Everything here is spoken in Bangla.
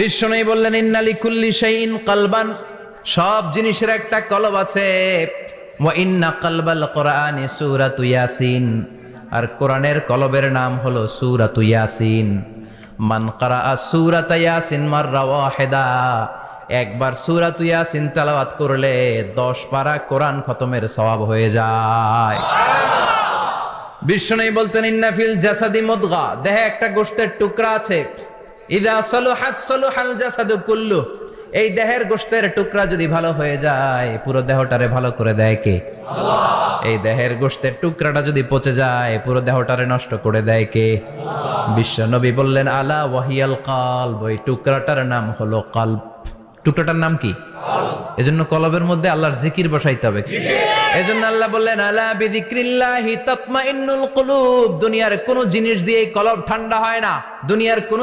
বিশ্বনবী বললেন ইন্না লিকুল্লি শাইইন কলবান, সব জিনিসের একটা কলব আছে। ওয়া ইন্না কলবাল কোরআনি সূরাতু ইয়াসিন, আর কোরআনের কলবের নাম হলো সূরাতু ইয়াসিন। মান ক্বারাআ সূরাতা ইয়াসিন মাররা ওয়াহিদা, একবার সূরাতু ইয়াসিন তেলাওয়াত করলে 10 পারা কোরআন খতমের সওয়াব হয়ে যায়। বিশ্বনবী বলতেন ইন্না ফিল জাসাদি মুদগা, দেহে একটা গোশতের টুকরা আছে। ইযা সালুহাত সালুহাল জাসাদু কুল্লু, এই দেহের গোশতের টুকরা যদি ভালো হয়ে যায় পুরো দেহটারে ভালো করে দেয় কে? আল্লাহ। এই দেহের গোশতের টুকরাটা যদি পচে যায় পুরো দেহটারে নষ্ট করে দেয় কে? বিশ্বনবী বললেন আলা ওয়াহিয়াল কলব, ওই টুকরাটার নাম হলো কলব। টুকরাটার নাম কি? এজন্য কলবের মধ্যে আল্লাহর জিকির বসাইতে হবে। এজন্য আল্লাহ বললেন আলা বিযিক্রিল্লাহি তাতমাইন্নুল কুলুব, দুনিয়ার কোন জিনিস দিয়ে কলব ঠান্ডা হয় না, দুনিয়ার কোন